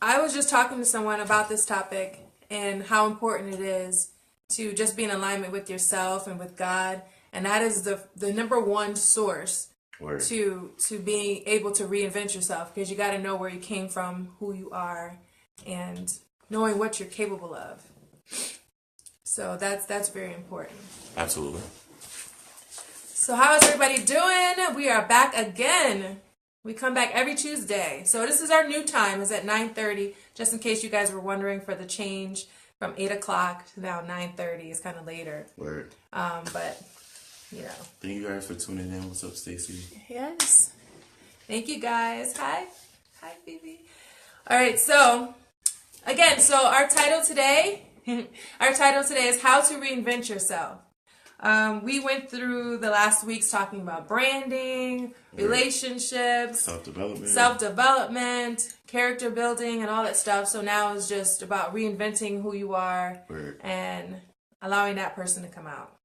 I was just talking to someone about this topic and how important it is to just be in alignment with yourself and with God. And that is the number one source Word. to being able to reinvent yourself, because you got to know where you came from, who you are, and knowing what you're capable of. So that's very important. Absolutely. So how is everybody doing? We are back again. We come back every Tuesday. So this is our new time. It's at 9:30, just in case you guys were wondering for the change from 8 o'clock to now 9:30. It's kind of later. Word. But, you know. Thank you guys for tuning in. What's up, Stacy? Yes. Thank you guys. Hi. Hi, Phoebe. All right. So, again, our title today is How to Reinvent Yourself. We went through the last weeks talking about branding, relationships, self-development, character building, and all that stuff. So now it's just about reinventing who you are and allowing that person to come out.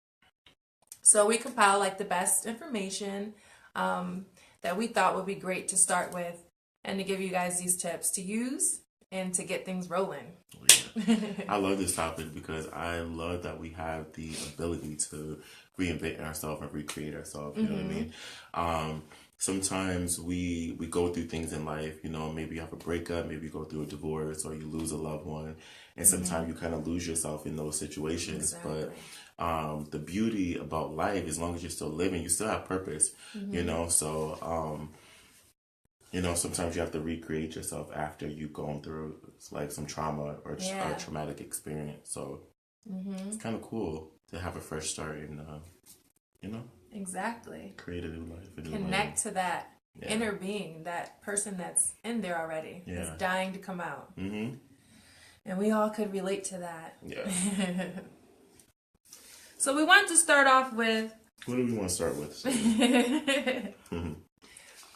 So we compiled like the best information that we thought would be great to start with, and to give you guys these tips to use and to get things rolling. Yeah. I love this topic because I love that we have the ability to reinvent ourselves and recreate ourselves. You know what I mean? Sometimes we go through things in life, you know, maybe you have a breakup, maybe you go through a divorce, or you lose a loved one. And sometimes you kind of lose yourself in those situations. Exactly. But the beauty about life, as long as you're still living, you still have purpose, you know? So, you know, sometimes you have to recreate yourself after you've gone through like some trauma or a traumatic experience. So it's kind of cool to have a fresh start and, you know, exactly, create a new life. Connect to that inner being, that person that's in there already, that's dying to come out. And we all could relate to that. Yeah. So we want to start off with... What do we want to start with?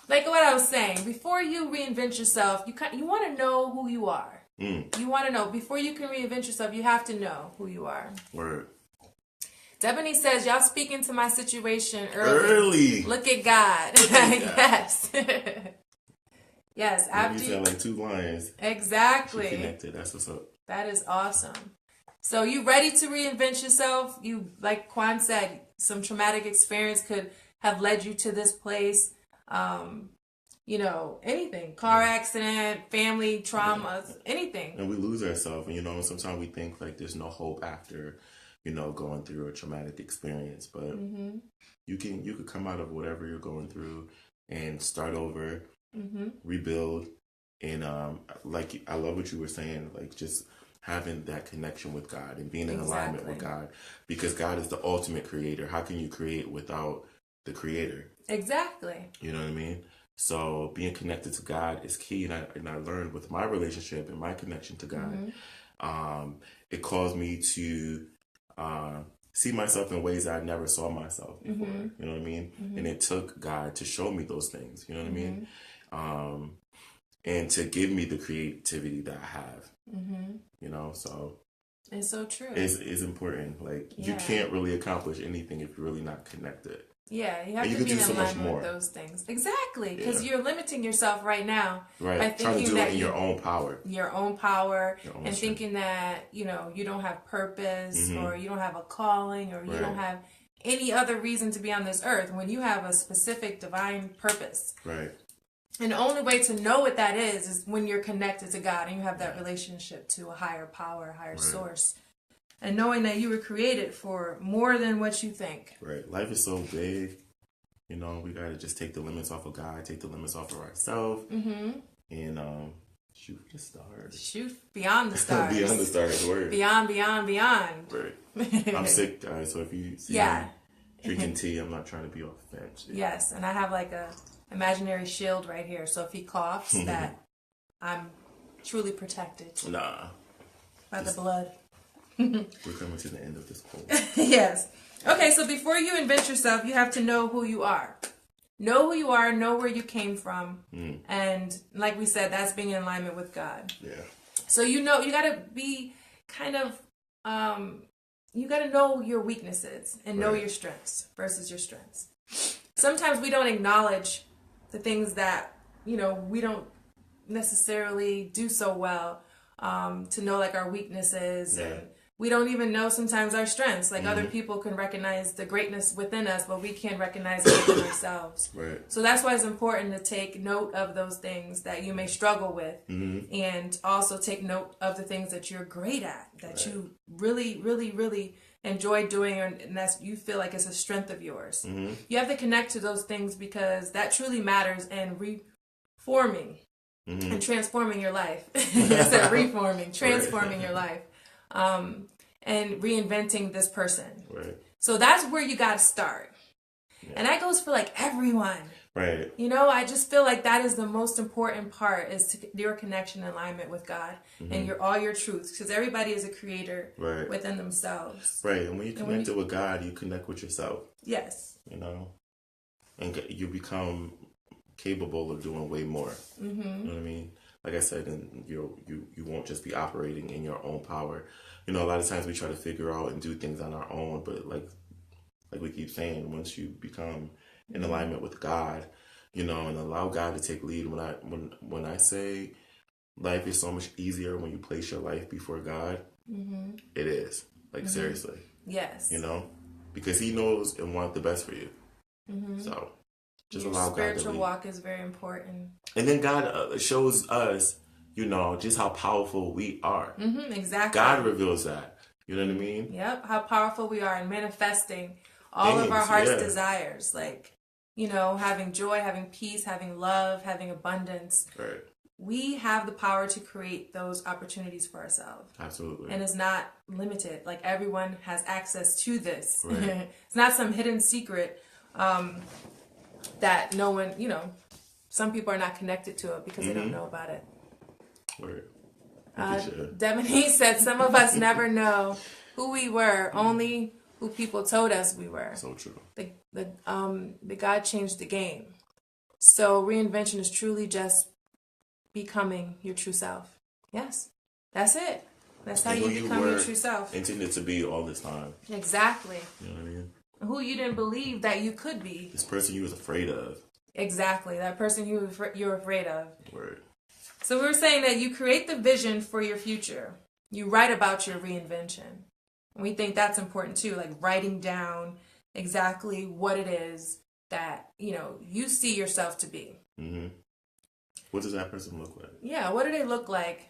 Like what I was saying, before you reinvent yourself, you want to know who you are. You want to know. Before you can reinvent yourself, you have to know who you are. Word. Debony says, y'all speaking to my situation early. Look at God. Yes. Yes. After you sound like two lions. Exactly. She connected. That's what's up. That is awesome. So you ready to reinvent yourself? You, like Quan said, some traumatic experience could have led you to this place. You know, anything, car accident, family traumas, anything. And we lose ourselves. And, you know, sometimes we think like there's no hope after, you know, going through a traumatic experience. But you could come out of whatever you're going through and start over, rebuild. And like, I love what you were saying, like just having that connection with God and being in alignment with God, because God is the ultimate creator. How can you create without the creator? Exactly. You know what I mean? So being connected to God is key. And I learned with my relationship and my connection to God, it caused me to see myself in ways I never saw myself before. You know what I mean? And it took God to show me those things. You know what I mean? And to give me the creativity that I have. You know, so it's so true. It's important. Like you can't really accomplish anything if you're really not connected. Yeah, you have to be in alignment with those things. Exactly, because you're limiting yourself right now by thinking trying to do that it in your own power. Your own power, and thinking that, you know, you don't have purpose, or you don't have a calling, or you don't have any other reason to be on this earth, when you have a specific divine purpose. Right. And the only way to know what that is when you're connected to God and you have that relationship to a higher power, a higher source. And knowing that you were created for more than what you think. Right. Life is so big. You know, we got to just take the limits off of God, take the limits off of ourselves, and shoot for the stars. Shoot beyond the stars. Beyond the stars. Word. Beyond, beyond, beyond. Right. I'm sick, guys, so if you see me drinking tea, I'm not trying to be offensive. Yes, and I have like a imaginary shield right here, so if he coughs, that I'm truly protected. Nah. By the blood. We're coming to the end of this poll. Yes. Okay, so before you invent yourself, you have to know who you are. Know who you are, know where you came from. And like we said, that's being in alignment with God. Yeah. So you know, you got to be kind of, you got to know your weaknesses and know your strengths versus your strengths. Sometimes we don't acknowledge the things that, you know, we don't necessarily do so well to know like our weaknesses, Yeah. and we don't even know sometimes our strengths. Like other Mm-hmm. people can recognize the greatness within us, but we can't recognize it within ourselves. Right. So that's why it's important to take note of those things that you may struggle with, Mm-hmm. and also take note of the things that you're great at, that Right. you really, really, really enjoy doing, and that's you feel like it's a strength of yours. Mm-hmm. You have to connect to those things because that truly matters in reforming Mm-hmm. and transforming your life. Instead of reforming, transforming Right. your life, and reinventing this person. Right. So that's where you got to start. Yeah. And that goes for like everyone. Right. You know, I just feel like that is the most important part, is your connection and alignment with God, Mm-hmm. and all your truths, because everybody is a creator Right. within themselves. Right. And when you And when connect it with God, you connect with yourself. Yes. You know, and you become capable of doing way more. Mm-hmm. You know what I mean? Like I said, and you won't just be operating in your own power. You know, a lot of times we try to figure out and do things on our own, but like we keep saying, once you become in alignment with God, you know, and allow God to take lead. When I say life is so much easier when you place your life before God, Mm-hmm. it is. Like seriously, Yes. you know, because He knows and wants the best for you. Mm-hmm. So just Your allow God to spiritual lead. walk is very important. And then God shows us, you know, just how powerful we are. Mm-hmm. Exactly. God reveals that. You know what I mean? Yep. How powerful we are in manifesting all of our Things, heart's yeah. desires. Like, you know, having joy, having peace, having love, having abundance. Right. We have the power to create those opportunities for ourselves. Absolutely. And it's not limited. Like, everyone has access to this. Right. It's not some hidden secret that no one, you know, some people are not connected to it because they don't know about it. Right. Devin said some of us never know who we were, only who people told us we were. So true. The God changed the game. So reinvention is truly just becoming your true self. Yes, that's it. That's how And you who become were your true self. intended to be all this time. Exactly. You know what I mean? Who you didn't believe that you could be. This person you was afraid of. Exactly. That person you're afraid of. Word. So we were saying that you create the vision for your future. You write about your reinvention. And we think that's important too, like writing down exactly what it is that, you know, you see yourself to be. Mm-hmm. What does that person look like? Yeah, what do they look like?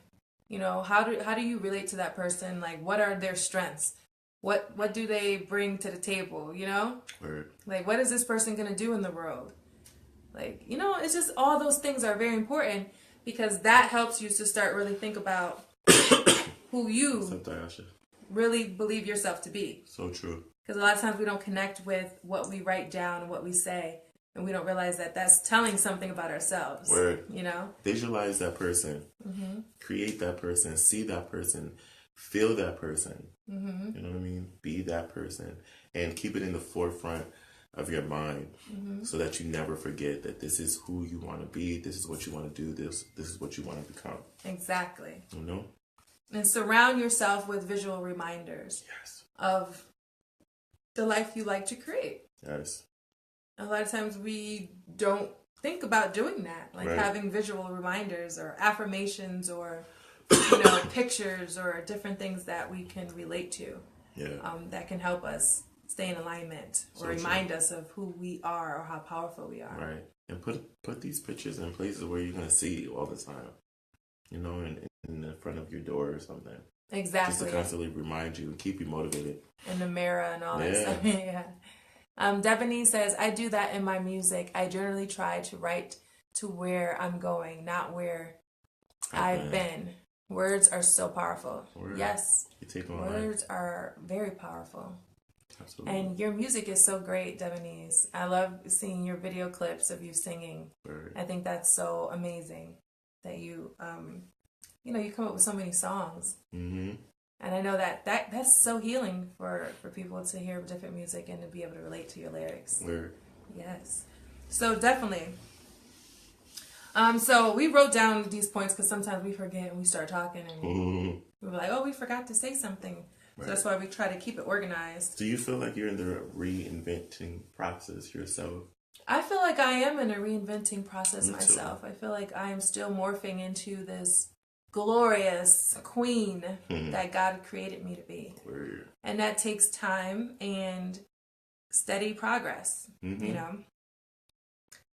You know, how do you relate to that person? Like, what are their strengths? What do they bring to the table, you know? Word. Like, what is this person going to do in the world? Like, you know, it's just all those things are very important, because that helps you to start really think about who you really believe yourself to be. So true. Because a lot of times we don't connect with what we write down and what we say, and we don't realize that that's telling something about ourselves. Word. You know? Visualize that person. Mm-hmm. Create that person. See that person. Feel that person. Mm-hmm. You know what I mean? Be that person. And keep it in the forefront of your mind, so that you never forget that this is who you want to be. This is what you want to do. This is what you want to become. Exactly. You know? And surround yourself with visual reminders Yes. of the life you like to create. Yes. A lot of times we don't think about doing that, like Right. having visual reminders or affirmations or, you know, pictures or different things that we can relate to. Yeah. That can help us stay in alignment or So remind us of who we are or how powerful we are. Right. And put these pictures in places where you're gonna see all the time. You know, in the front of your door or something. Exactly. Just to constantly remind you and keep you motivated. In the mirror and all that Yeah. stuff. Yeah. Devony says, I do that in my music. I generally try to write to where I'm going, not where I've been. Words are so powerful. Word. Yes. You take on Words are very powerful. Absolutely. And your music is so great, Devonese. I love seeing your video clips of you singing. Word. I think that's so amazing that you, you know, you come up with so many songs. Mm-hmm. And I know that's so healing for people to hear different music and to be able to relate to your lyrics. Word. Yes. So definitely. So we wrote down these points because sometimes we forget and we start talking and we're like, oh, we forgot to say something. Right. So that's why we try to keep it organized. Do you feel like you're in the reinventing process yourself? I feel like I am in a reinventing process Me too. myself. I feel like I am still morphing into this glorious queen that God created me to be. Word. And that takes time and steady progress, you know.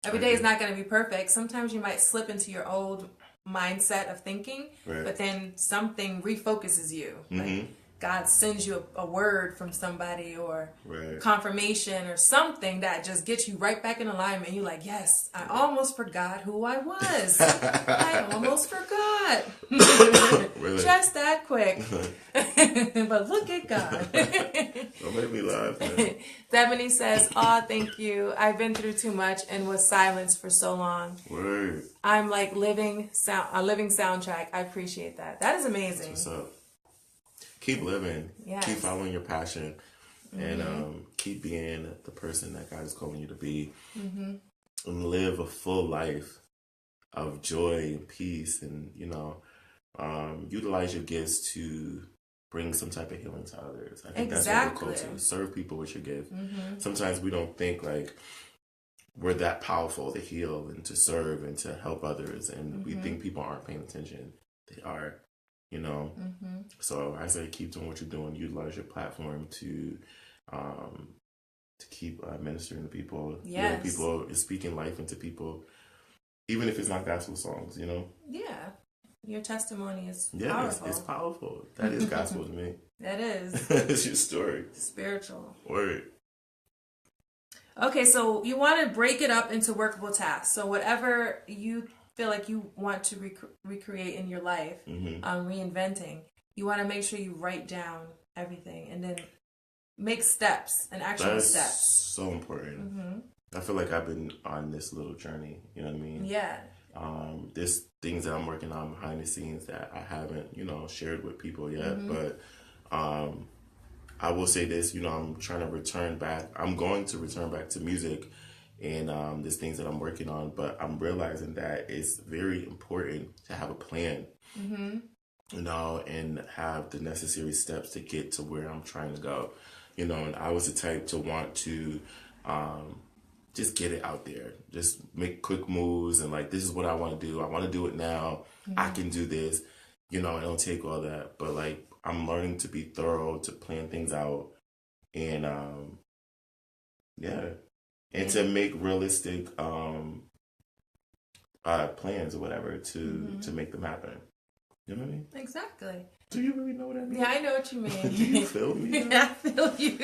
Every day is not going to be perfect. Sometimes you might slip into your old mindset of thinking, but then something refocuses you. Like God sends you a word from somebody or confirmation or something that just gets you right back in alignment. You're like, yes, I almost forgot who I was. I almost forgot. Really? Just that quick. But look at God. Don't make me laugh, man. Stephanie says, "Aw, thank you. I've been through too much and was silenced for so long. Word. I'm like a living soundtrack. I appreciate that. That is amazing. What's up? Keep living. Yes. Keep following your passion, and keep being the person that God is calling you to be, and live a full life of joy and peace, and utilize your gifts to bring some type of healing to others. I think that's what we're called to. Serve people with your gift. Sometimes we don't think like we're that powerful to heal and to serve and to help others, and we think people aren't paying attention. They are, So I say keep doing what you're doing. Utilize your platform to keep ministering to people. Yes. People, speaking life into people, even if it's not gospel songs. Yeah. Your testimony is powerful. It's powerful. That is gospel to me. That is. It's your story. Spiritual. Word. Okay, so you want to break it up into workable tasks. So whatever you feel like you want to recreate in your life, reinventing, you want to make sure you write down everything and then make steps and actual steps. That's so important. I feel like I've been on this little journey. You know what I mean? Yeah. There's things that I'm working on behind the scenes that I haven't, shared with people yet. But I will say this, I'm trying to return back. I'm going to return back to music, and there's things that I'm working on. But I'm realizing that it's very important to have a plan, and have the necessary steps to get to where I'm trying to go. And I was the type to want to just get it out there, just make quick moves, and like, this is what I want to do. I want to do it now. I can do this. It don't take all that, but like, I'm learning to be thorough, to plan things out, and and to make realistic plans or whatever to make them happen. You know what I mean? Exactly. Do you really know what I mean? Yeah, I know what you mean. Do you feel me? I feel you.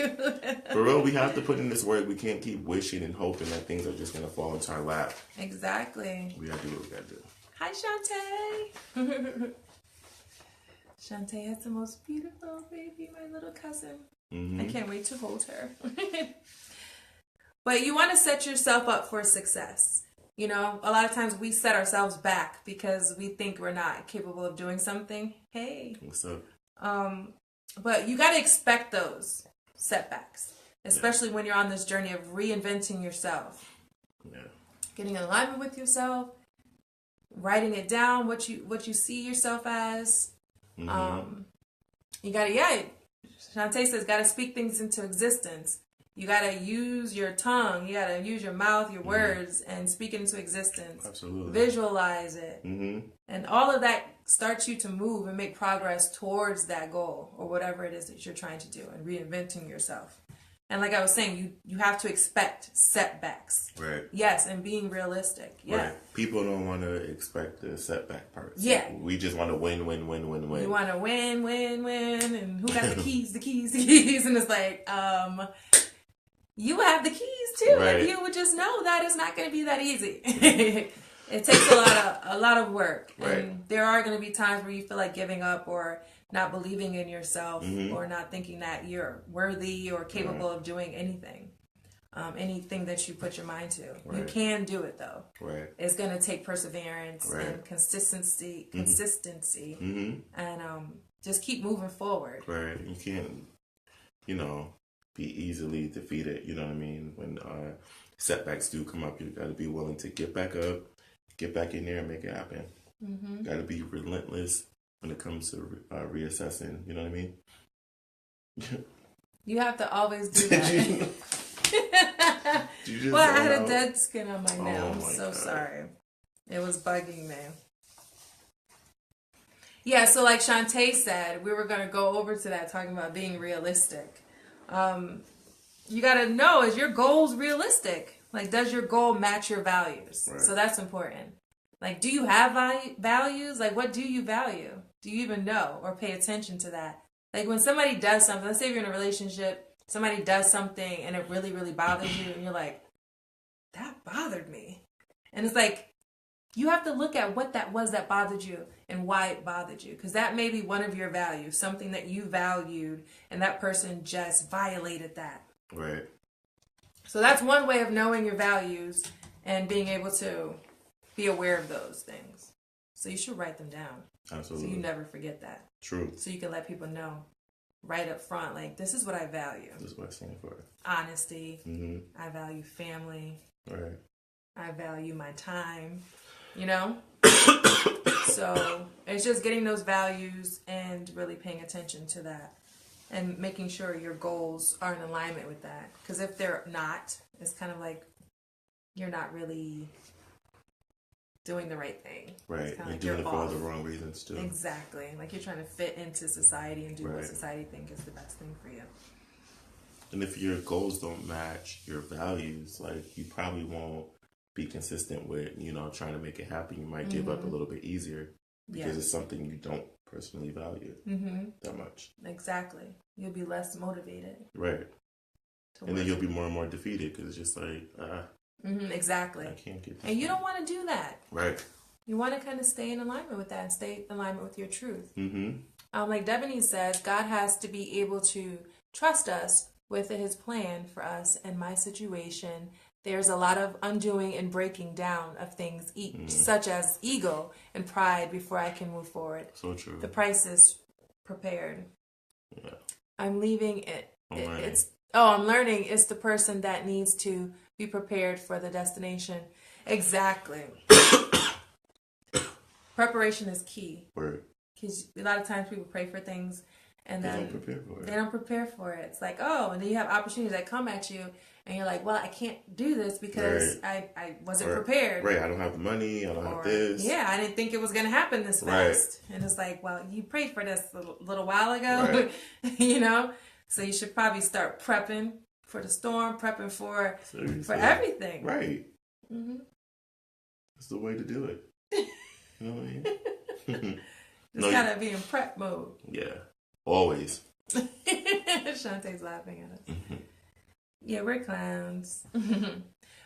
For real, we have to put in this work. We can't keep wishing and hoping that things are just going to fall into our lap. Exactly. We got to do what we got to do. Hi, Shantae. Shantae has the most beautiful baby, my little cousin. I can't wait to hold her. But you want to set yourself up for success. A lot of times we set ourselves back because we think we're not capable of doing something. Hey. What's up? But you got to expect those setbacks, especially when you're on this journey of reinventing yourself. Yeah. Getting in alignment with yourself, writing it down, what you see yourself as. You got to, Shantae says, got to speak things into existence. You got to use your tongue. You got to use your mouth, your words, and speak it into existence. Absolutely. Visualize it. And all of that starts you to move and make progress towards that goal or whatever it is that you're trying to do and reinventing yourself. And like I was saying, you have to expect setbacks. Right. Yes, and being realistic. Yeah. Right. People don't want to expect the setback parts. Yeah. We just want to win. You want to win, and who got the keys? And it's like, you have the keys too. Right. If you would just know that it's not going to be that easy. It takes a lot of work. Right. And there are going to be times where you feel like giving up or not believing in yourself or not thinking that you're worthy or capable of doing anything. Anything that you put your mind to. Right. You can do it though. Right. It's going to take perseverance and consistency and just keep moving forward. Right. You can't, be easily defeated. You know what I mean? When setbacks do come up, you got to be willing to get back up, get back in there and make it happen. Got to be relentless when it comes to reassessing. You know what I mean? You have to always do that. You Well, I had a dead skin on my nail. Oh I'm my so God. sorry. It was bugging me. Yeah, so like Shantae said, we were going to go over to that talking about being realistic. You got to know, is your goals realistic? Like, does your goal match your values? Right. So that's important. Like, do you have values? Like, what do you value? Do you even know or pay attention to that? Like, when somebody does something, let's say you're in a relationship, somebody does something and it really, really bothers you, and you're like, that bothered me. And it's like, you have to look at what that was that bothered you and why it bothered you. Because that may be one of your values, something that you valued, and that person just violated that. Right. So that's one way of knowing your values and being able to be aware of those things. So you should write them down. Absolutely. So you never forget that. True. So you can let people know right up front, like, this is what I value. This is what I stand for. Honesty. Mm-hmm. I value family. Right. I value my time. You know? So it's just getting those values and really paying attention to that. And making sure your goals are in alignment with that. Because if they're not, it's kind of like you're not really doing the right thing. Right. You're like doing it for all the wrong reasons too. Exactly. Like you're trying to fit into society and do Right. what society thinks is the best thing for you. And if your goals don't match your values, like you probably won't be consistent with, trying to make it happen. You might give up a little bit easier because it's something you don't personally value that much. Exactly. You'll be less motivated. Right. And then you'll be more and more defeated because it's just like, exactly. I can't get this. And you don't want to do that. Right. You want to kind of stay in alignment with that and stay in alignment with your truth. Mm-hmm. Like Devaney says, God has to be able to trust us with his plan for us and my situation. There's a lot of undoing and breaking down of things, such as ego and pride, before I can move forward. So true. The price is prepared. Yeah. I'm leaving it. Learning. I'm learning. It's the person that needs to be prepared for the destination. Exactly. Preparation is key. Word. Because a lot of times people pray for things and then they don't prepare for it. It's like, and then you have opportunities that come at you and you're like, well, I can't do this because I wasn't prepared. Right, I don't have the money, I don't have this. Yeah, I didn't think it was going to happen this fast. Right. And it's like, well, you prayed for this a little while ago, right. So you should probably start prepping for the storm, prepping for everything. Right. Mm-hmm. That's the way to do it. You know what I mean? Just gotta be in prep mode. Yeah. Always. Shantae's laughing at us. Mm-hmm. Yeah, we're clowns.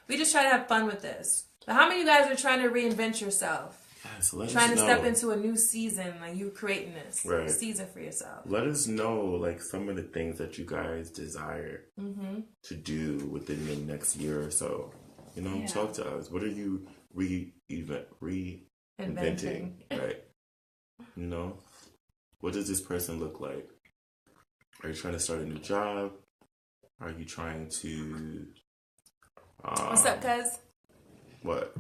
We just try to have fun with this. But how many of you guys are trying to reinvent yourself? Yes, let trying us to know. step into a new season, like you creating this season for yourself. Let us know, like, some of the things that you guys desire to do within the next year or so. Talk to us. What are you reinventing? Right. What does this person look like? Are you trying to start a new job? Are you trying to... What's up, cuz? What?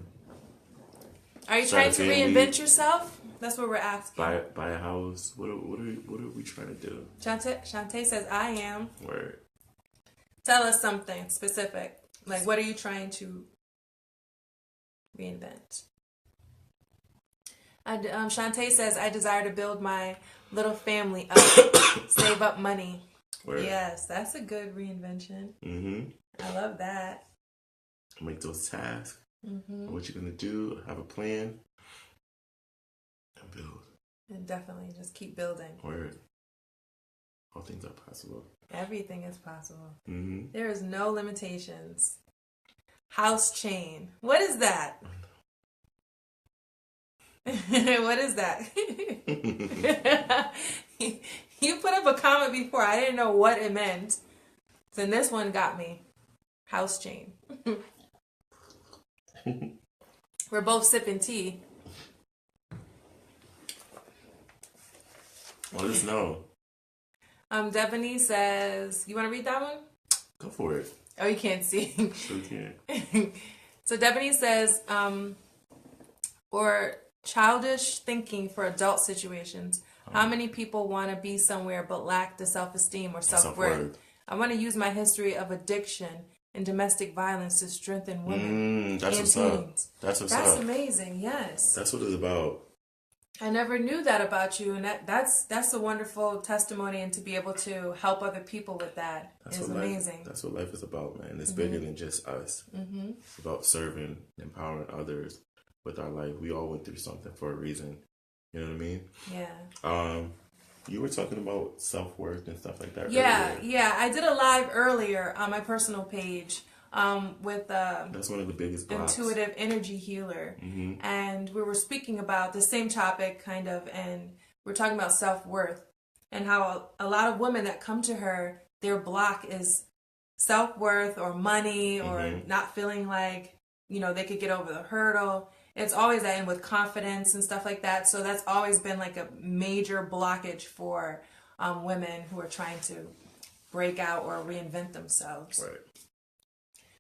Are you trying to reinvent yourself? That's what we're asking. Buy a house? What are we trying to do? Shantae says, I am. Word. Tell us something specific. Like, what are you trying to reinvent? Shantae says, I desire to build my little family up, save up money. Word. Yes, that's a good reinvention. Mm-hmm. I love that. Make those tasks. Mm-hmm. What you're going to do, have a plan, and build. And definitely just keep building. Word. All things are possible. Everything is possible. Mm-hmm. There is no limitations. House chain. What is that? What is that? You put up a comment before. I didn't know what it meant. Then this one got me. House chain. We're both sipping tea. Let us know. Devaney says, you want to read that one? Go for it. Oh, you can't see. Sure can. So Devaney says, or childish thinking for adult situations. How many people want to be somewhere but lack the self-esteem or self-worth? I want to use my history of addiction and domestic violence to strengthen women That's and what's up. teens. That's what's That's up. amazing. Yes. That's what it's about. I never knew that about you, and that's a wonderful testimony, and to be able to help other people with that is amazing. That's what life is about, man. It's bigger than just us. It's about serving, empowering others with our life. We all went through something for a reason. You know what I mean? Yeah. You were talking about self-worth and stuff like that Yeah, earlier. yeah. I did a live earlier on my personal page with That's one of the biggest blocks. intuitive energy healer, and we were speaking about the same topic, kind of, and we're talking about self-worth and how a lot of women that come to her, their block is self-worth or money or not feeling like, they could get over the hurdle. It's always that, and with confidence and stuff like that. So that's always been like a major blockage for women who are trying to break out or reinvent themselves. Right.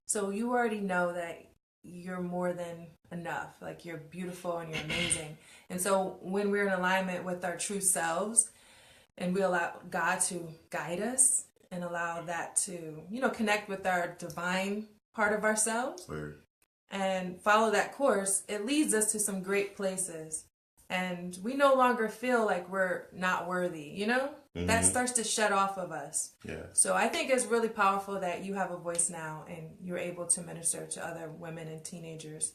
So you already know that you're more than enough. Like, you're beautiful and you're amazing. And so when we're in alignment with our true selves and we allow God to guide us and allow that to, connect with our divine part of ourselves, Word. and follow that course, it leads us to some great places. And we no longer feel like we're not worthy, That starts to shut off of us. Yeah. So I think it's really powerful that you have a voice now and you're able to minister to other women and teenagers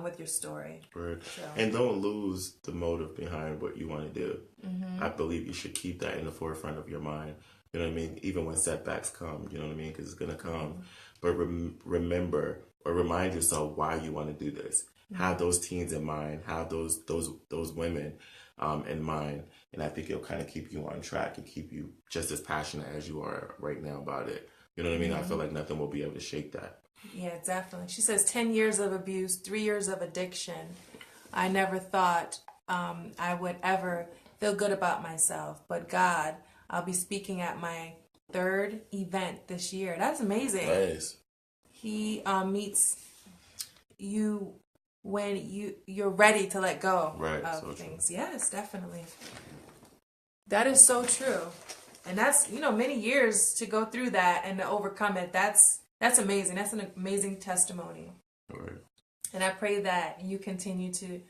with your story. Word. So. And don't lose the motive behind what you want to do. I believe you should keep that in the forefront of your mind. You know what I mean? Even when setbacks come, you know what I mean? Because it's going to come. But remember or remind yourself why you want to do this. Have those teens in mind. Have those women in mind. And I think it'll kind of keep you on track and keep you just as passionate as you are right now about it. You know what I mean? I feel like nothing will be able to shake that. Yeah, definitely. She says 10 years of abuse, 3 years of addiction. I never thought I would ever feel good about myself. But God, I'll be speaking at my 3rd event this year. That's amazing. Nice. He meets you when you're ready to let go of things. True. Yes, definitely. That is so true. And that's, many years to go through that and to overcome it. That's amazing. That's an amazing testimony. Right. And I pray that you continue to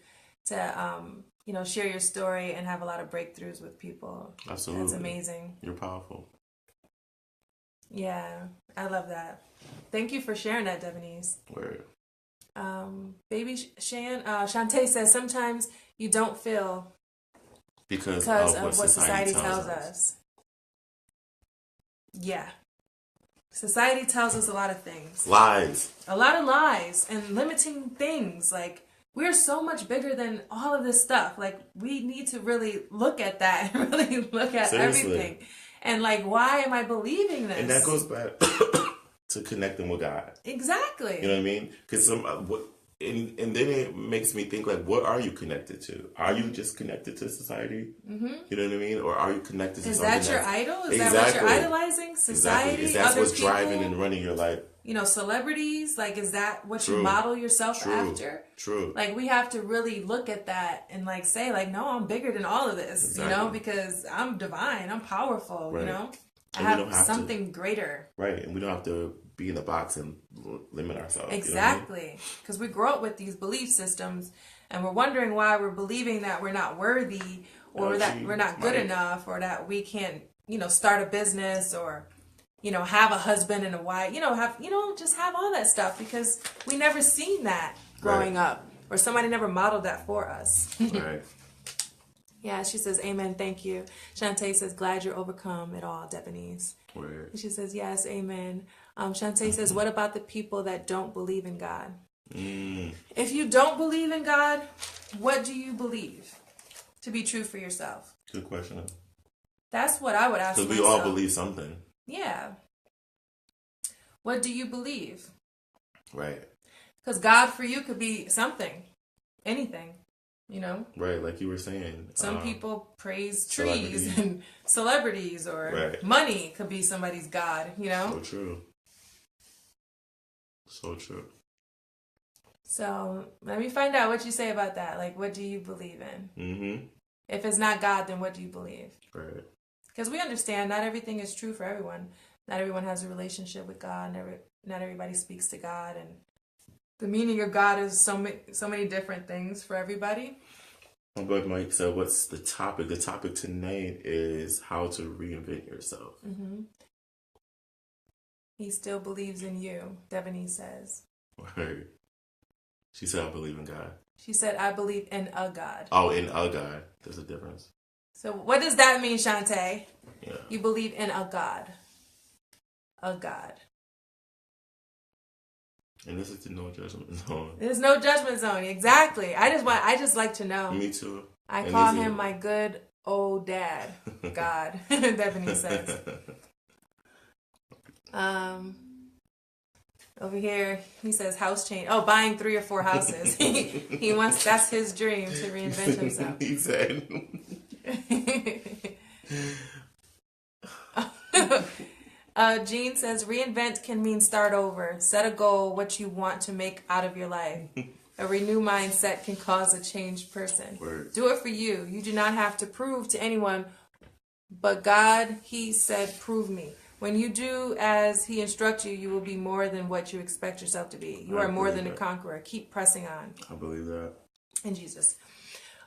share your story and have a lot of breakthroughs with people. Absolutely. That's amazing. You're powerful. Yeah, I love that. Thank you for sharing that, Devonese. Word. Baby Shantae says sometimes you don't feel because of what society tells us. Yeah. Society tells us a lot of things. Lies. A lot of lies and limiting things. Like, we're so much bigger than all of this stuff. Like, we need to really look at that and really look at everything. And like, why am I believing this? And that goes back to connecting with God. Exactly. You know what I mean? Because and then it makes me think, like, what are you connected to? Are you just connected to society? You know what I mean? Or are you connected to something? Is that your idol? Is that what you're idolizing? Society? Exactly. Is that what's people? driving and running your life? Celebrities? Like, is that what you model yourself after? True. Like, we have to really look at that and, like, say, like, no, I'm bigger than all of this, because I'm divine, I'm powerful, I have something greater. Right, and we don't have to be in a box and limit ourselves. Exactly. Because we grow up with these belief systems and we're wondering why we're believing that we're not worthy or that we're not good enough or that we can't, start a business or, have a husband and a wife, just have all that stuff because we never seen that growing up or somebody never modeled that for us. Right. Yeah, she says, amen, thank you. Shantae says, glad you're overcome it all, Debonese. Word. She says, yes, amen. Shantae says, what about the people that don't believe in God? If you don't believe in God, what do you believe to be true for yourself? Good question. That's what I would ask myself. Because we all believe something. Yeah. What do you believe? Right. Because God for you could be something, anything. Right, like you were saying. Some people praise trees and celebrities or money could be somebody's God, So true. So true. So let me find out what you say about that. Like, what do you believe in? If it's not God, then what do you believe? Right. Because we understand not everything is true for everyone. not everyone has a relationship with God. Not everybody speaks to God, and the meaning of God is so many different things for everybody. But Mike said, what's the topic? The topic tonight is how to reinvent yourself. Mm-hmm. He still believes in you, Devaney says. Right. She said, I believe in God. She said, I believe in a God. Oh, in a God. There's a difference. So what does that mean, Shantae? Yeah. You believe in a God. A God. And this is the no judgment zone. There's no judgment zone. Exactly. I just like to know. Me too. I call him my good old dad. God. Devaney says. Over here, he says house change. Oh, buying 3 or 4 houses. He wants, that's his dream, to reinvent himself. He said. Jean says reinvent can mean start over. Set a goal, what you want to make out of your life. A renewed mindset can cause a changed person. Word. Do it for you. You do not have to prove to anyone, but God, he said, prove me. When you do as he instructs you, you will be more than what you expect yourself to be. You are more than a conqueror. Keep pressing on. I believe that. In Jesus.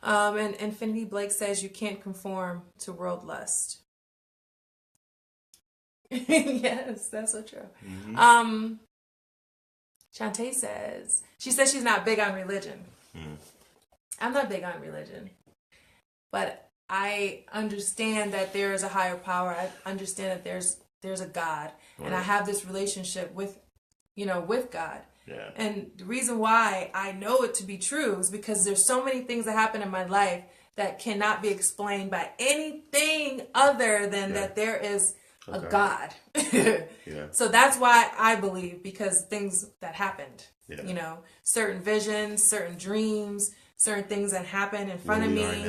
And Infinity Blake says you can't conform to world lust. Yes, that's so true. Mm-hmm. Shantae says, she says she's not big on religion. Mm. I'm not big on religion. But I understand that there is a higher power. I understand that there's a God. Right. And I have this relationship with God. Yeah. And the reason why I know it to be true is because there's so many things that happen in my life that cannot be explained by anything other than that there is a God. Yeah. So that's why I believe, because things that happened, certain visions, certain dreams, certain things that happen in front of me,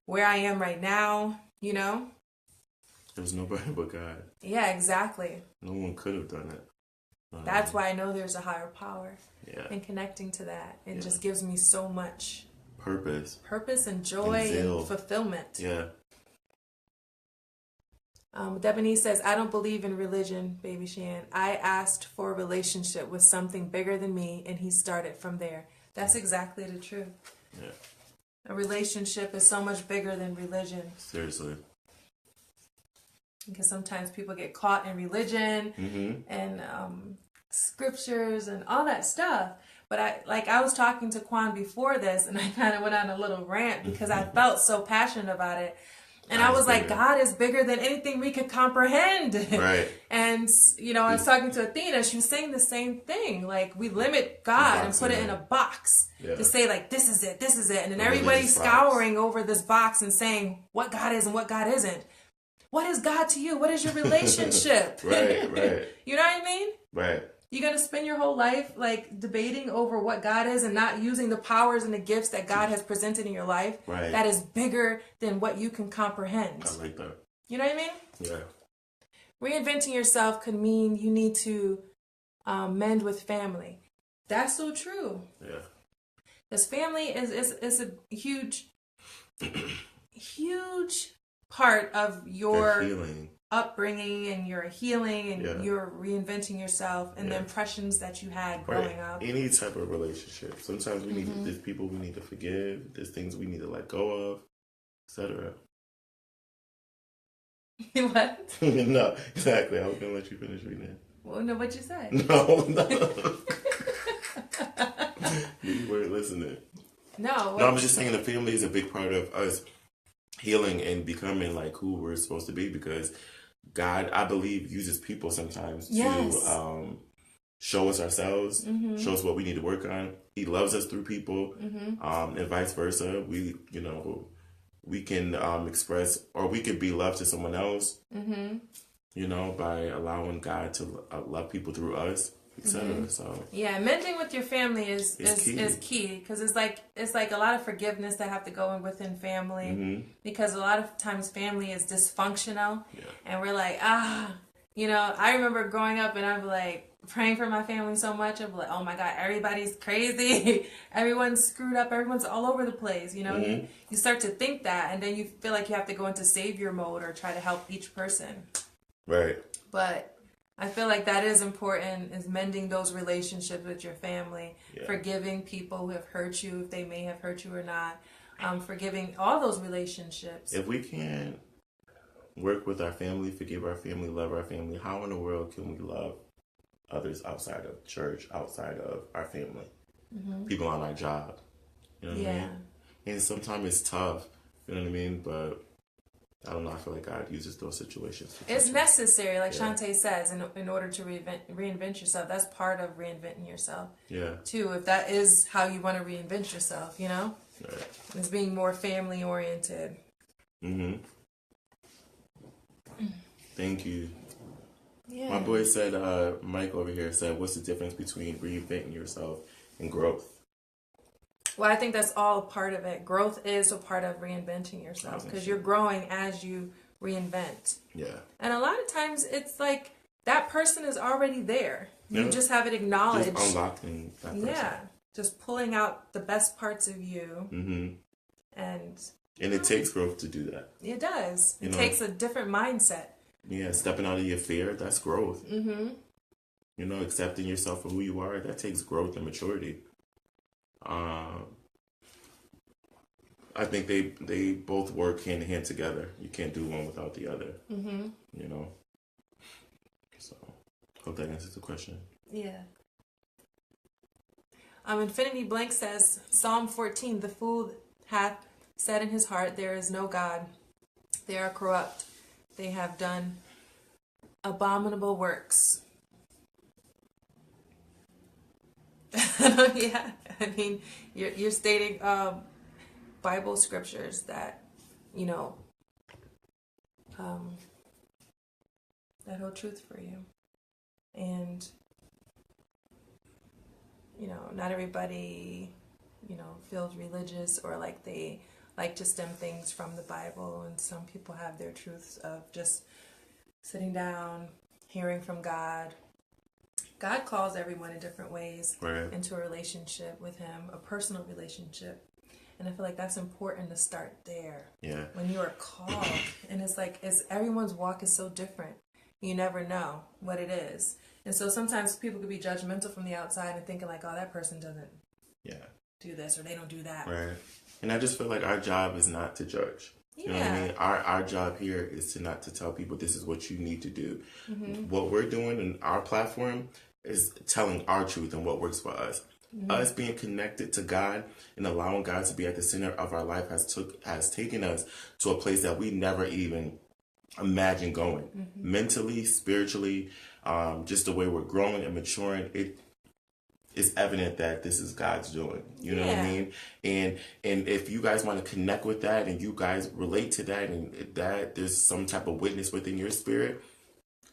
where I am right now, There's nobody but God. Yeah, exactly. No one could have done it. That's why I know there's a higher power. Yeah. And connecting to that, it just gives me so much purpose and joy and fulfillment. Yeah. Devaney says, I don't believe in religion, baby Shan. I asked for a relationship with something bigger than me, and he started from there. That's exactly the truth. Yeah. A relationship is so much bigger than religion. Seriously. Because sometimes people get caught in religion and scriptures and all that stuff. But I was talking to Quan before this, and I kind of went on a little rant because I felt so passionate about it. And I was like, God is bigger than anything we could comprehend. Right. And, I was talking to Athena. She was saying the same thing. Like, we limit God and put it in a box to say, like, this is it, this is it. And then everybody's scouring over this box and saying what God is and what God isn't. What is God to you? What is your relationship? Right. You know what I mean? Right. You're going to spend your whole life like debating over what God is and not using the powers and the gifts that God has presented in your life. Right. That is bigger than what you can comprehend. I like that. You know what I mean? Yeah. Reinventing yourself could mean you need to mend with family. That's so true. Yeah. Because family is a huge, huge part of your upbringing and your healing and your reinventing yourself and the impressions that you had growing up. Any type of relationship. Sometimes we need there's people we need to forgive, there's things we need to let go of, etc. What? No, exactly. I was gonna let you finish reading it. Well, no, what'd you say? No. You weren't listening. No, I was just saying the family is a big part of us healing and becoming like who we're supposed to be, because God, I believe, uses people sometimes to show us ourselves, show us what we need to work on. He loves us through people, and vice versa. We can express, or we can be love to someone else, by allowing God to love people through us, etc. So mending with your family is key, because it's like a lot of forgiveness that have to go in within family, because a lot of times family is dysfunctional, and we're like, I remember growing up and I'm like praying for my family so much. I'm like, oh my God, everybody's crazy, everyone's screwed up, everyone's all over the place. You start to think that, and then you feel like you have to go into savior mode or try to help each person. Right. But I feel like that is important, is mending those relationships with your family, forgiving people who have hurt you, if they may have hurt you or not, forgiving all those relationships. If we can't work with our family, forgive our family, love our family, how in the world can we love others outside of church, outside of our family, people on our job? You know what I mean? And sometimes it's tough, you know what I mean? But I don't know, I feel like God uses those situations. It's necessary, like Shantae says, in order to reinvent yourself. That's part of reinventing yourself. Yeah. Too, if that is how you want to reinvent yourself, you know? Right. It's being more family oriented. Thank you. Yeah. My boy said, Mike over here said, what's the difference between reinventing yourself and growth? Well, I think that's all part of it. Growth is a part of reinventing yourself because you're growing as you reinvent. Yeah. And a lot of times it's like that person is already there. You just have it acknowledged. Just unlocking that person. Yeah. Just pulling out the best parts of you. And it takes growth to do that. It does. It takes a different mindset. Yeah, stepping out of your fear, that's growth. You know, accepting yourself for who you are, that takes growth and maturity. I think they both work hand in hand together. You can't do one without the other. You know? So, hope that answers the question. Yeah. Infinity Blank says, Psalm 14, the fool hath said in his heart, there is no God. They are corrupt. They have done abominable works. Yeah, I mean, you're stating Bible scriptures that, you know, that hold truth for you. And, you know, not everybody, you know, feels religious or like they like to stem things from the Bible. And some people have their truths of just sitting down, hearing from God. God calls everyone in different ways into a relationship with him, a personal relationship. And I feel like that's important to start there. Yeah. When you are called. And it's like, everyone's walk is so different. You never know what it is. And so sometimes people could be judgmental from the outside and thinking like, oh, that person doesn't do this or they don't do that. Right. And I just feel like our job is not to judge. You know what I mean? Our job here is to tell people this is what you need to do. What we're doing in our platform is telling our truth and what works for us. Us being connected to God and allowing God to be at the center of our life has taken us to a place that we never even imagined going. Mentally, spiritually, just the way we're growing and maturing, it is evident that this is God's doing. You know what I mean? And if you guys want to connect with that and you guys relate to that and that there's some type of witness within your spirit,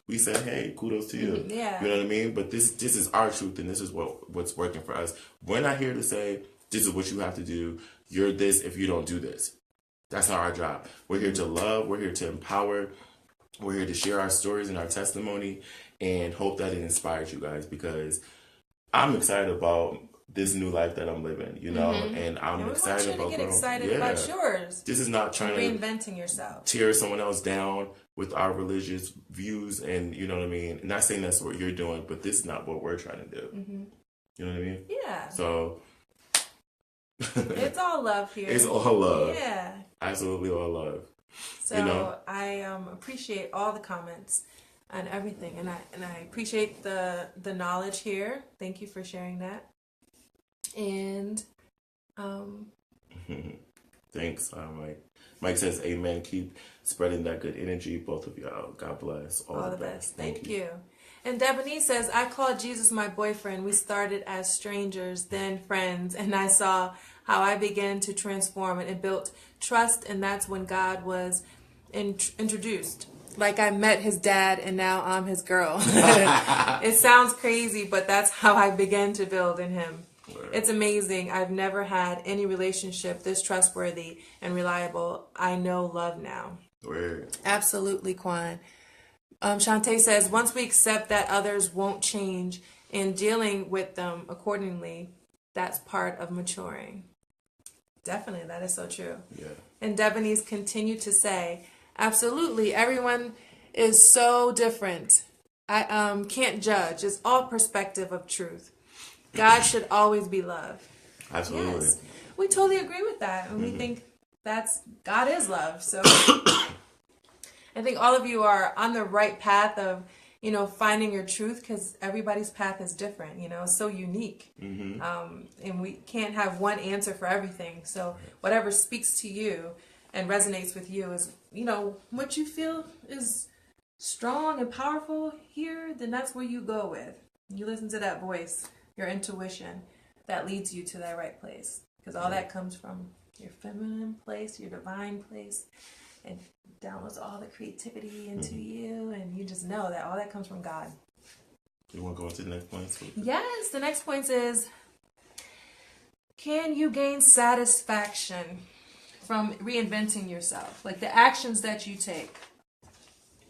we say, hey, kudos to you. Yeah. You know what I mean? But this is our truth and this is what's working for us. We're not here to say, this is what you have to do. You're this if you don't do this. That's not our job. We're here to love. We're here to empower. We're here to share our stories and our testimony and hope that it inspires you guys because I'm excited about this new life that I'm living, you know, and I'm excited about get excited about yours. This is not trying to reinventing yourself, tear someone else down with our religious views, and you know what I mean. Not saying that's what you're doing, but this is not what we're trying to do. You know what I mean? Yeah. So it's all love here. It's all love. Yeah. Absolutely all love. So you know? I appreciate all the comments and everything, and I appreciate the knowledge here. Thank you for sharing that. And thanks, Mike. Mike says, "Amen. Keep spreading that good energy, both of y'all. God bless. All the best. Thank you." And Debonese says, "I called Jesus my boyfriend. We started as strangers, then friends, and I saw how I began to transform, and it built trust, and that's when God was introduced. Like I met his dad, and now I'm his girl." It sounds crazy, but that's how I began to build in him. Word. It's amazing. I've never had any relationship this trustworthy and reliable. I know love now. Word. Absolutely, Quan. Shantae says, once we accept that others won't change and dealing with them accordingly, that's part of maturing. Definitely, that is so true. Yeah. And Debonese continued to say, absolutely, everyone is so different. I can't judge. It's all perspective of truth. God should always be love. Absolutely. Yes. We totally agree with that. And we think God is love. So I think all of you are on the right path of, finding your truth, because everybody's path is different, it's so unique. And we can't have one answer for everything. So whatever speaks to you and resonates with you is, what you feel is strong and powerful here, then that's where you go with. You listen to that voice, your intuition, that leads you to that right place. Because all that comes from your feminine place, your divine place, and downloads all the creativity into you, and you just know that all that comes from God. You want to go into the next point? Yes, the next point is, can you gain satisfaction from reinventing yourself? Like the actions that you take.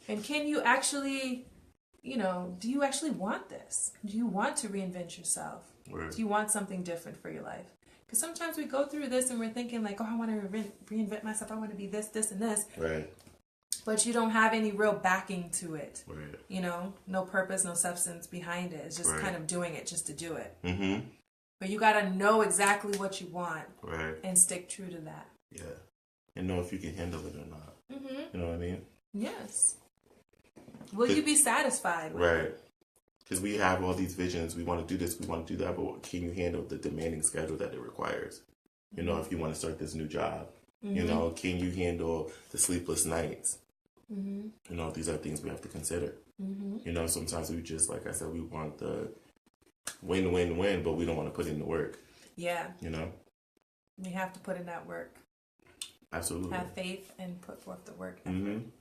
And can you actually, do you actually want this? Do you want to reinvent yourself? Right. Do you want something different for your life? Because sometimes we go through this and we're thinking like, I want to reinvent myself. I want to be this, this, and this. Right. But you don't have any real backing to it. Right. No purpose, no substance behind it. It's just kind of doing it just to do it. Mm-hmm. But you got to know exactly what you want. Right. And stick true to that. Yeah. And know if you can handle it or not. Mm-hmm. You know what I mean? Yes. Will you be satisfied with it? Because we have all these visions. We want to do this, we want to do that, but can you handle the demanding schedule that it requires? If you want to start this new job, can you handle the sleepless nights? These are things we have to consider. Sometimes we just, like I said, we want the win, win, win, but we don't want to put in the work. Yeah. We have to put in that work. Absolutely. Have faith and put forth the work. And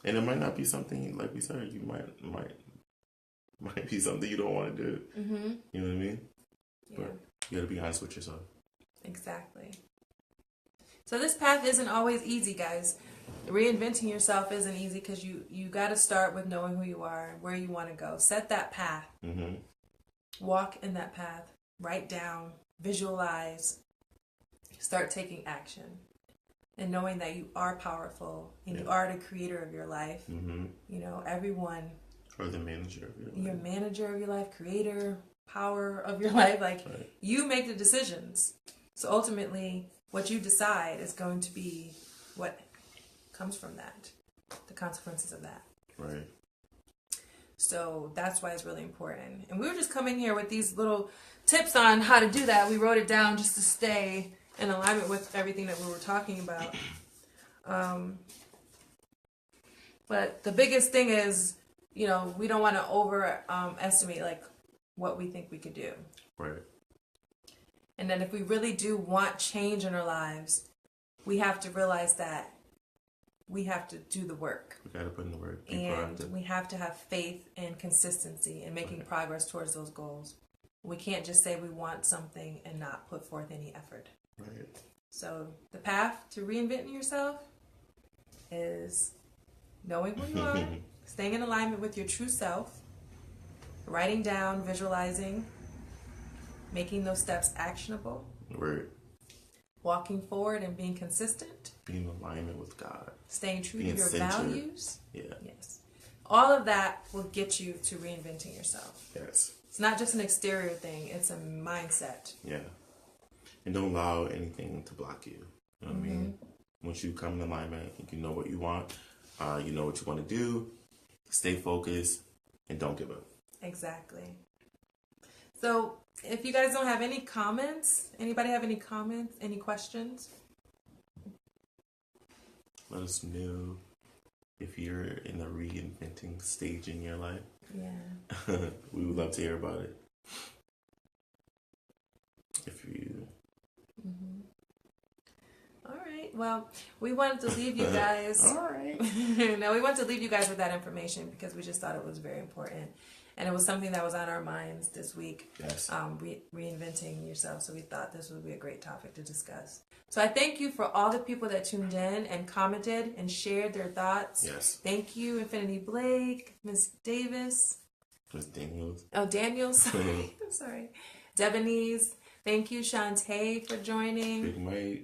it might not be something, like we said, you might be something you don't want to do. You know what I mean? Yeah. But you got to be honest with yourself. Exactly. So this path isn't always easy, guys. Reinventing yourself isn't easy because you got to start with knowing who you are and where you want to go. Set that path. Walk in that path. Write down. Visualize. Start taking action. And knowing that you are powerful and you are the creator of your life. Everyone. Or the manager of your life. You're manager of your life, creator, power of your life. You make the decisions. So ultimately, what you decide is going to be what comes from that. The consequences of that. Right. So that's why it's really important. And we were just coming here with these little tips on how to do that. We wrote it down just to stay in alignment with everything that we were talking about. But the biggest thing is, we don't want to overestimate what we think we could do. Right. And then if we really do want change in our lives, we have to realize that we have to do the work. We got to put in the work. And we have to have faith and consistency in making progress towards those goals. We can't just say we want something and not put forth any effort. Right. So the path to reinventing yourself is knowing who you are, staying in alignment with your true self, writing down, visualizing, making those steps actionable. Right. Walking forward and being consistent. Being in alignment with God. Staying true to your values. Yeah. Yes. All of that will get you to reinventing yourself. Yes. It's not just an exterior thing. It's a mindset. Yeah. And don't allow anything to block you. You know what I mean? Once you come in alignment, you know what you want. You know what you want to do. Stay focused and don't give up. Exactly. So if you guys don't have any comments, anybody have any comments, any questions? Let us know if you're in the reinventing stage in your life. Yeah. We would love to hear about it. If you... All right. Well, we wanted to leave you guys. All right. No, we wanted to leave you guys with that information because we just thought it was very important. And it was something that was on our minds this week. Yes. Reinventing yourself. So we thought this would be a great topic to discuss. So I thank you for all the people that tuned in and commented and shared their thoughts. Yes. Thank you, Infinity Blake, Ms. Davis. Ms. Daniels. Oh, Daniels. Sorry. I'm sorry. Debonese. Thank you, Shantae, for joining.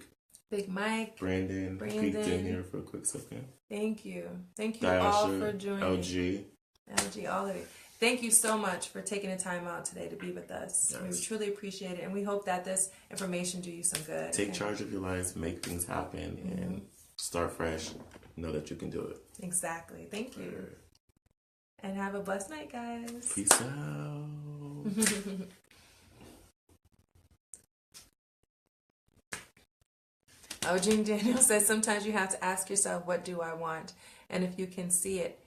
Big Mike. Brandon. Peeked in here for a quick second. Thank you. Thank you Diasha, all for joining. LG. Energy, all of it. Thank you so much for taking the time out today to be with us. Yes. We truly appreciate it, and we hope that this information do you some good. Take charge of your lives, make things happen, and start fresh. Know that you can do it. Exactly. Thank you. And have a blessed night, guys. Peace out. Eugene Daniel says sometimes you have to ask yourself, what do I want? And if you can see it,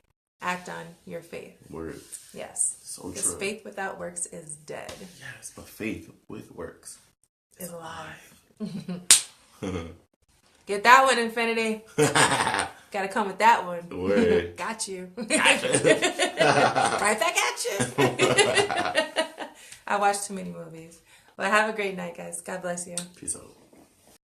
act on your faith. Word. Yes. So true. Because faith without works is dead. Yes, but faith with works is alive. Get that one, Infinity. Gotta come with that one. Word. Got you. Gotcha. Right back at you. I watched too many movies. But have a great night, guys. God bless you. Peace out.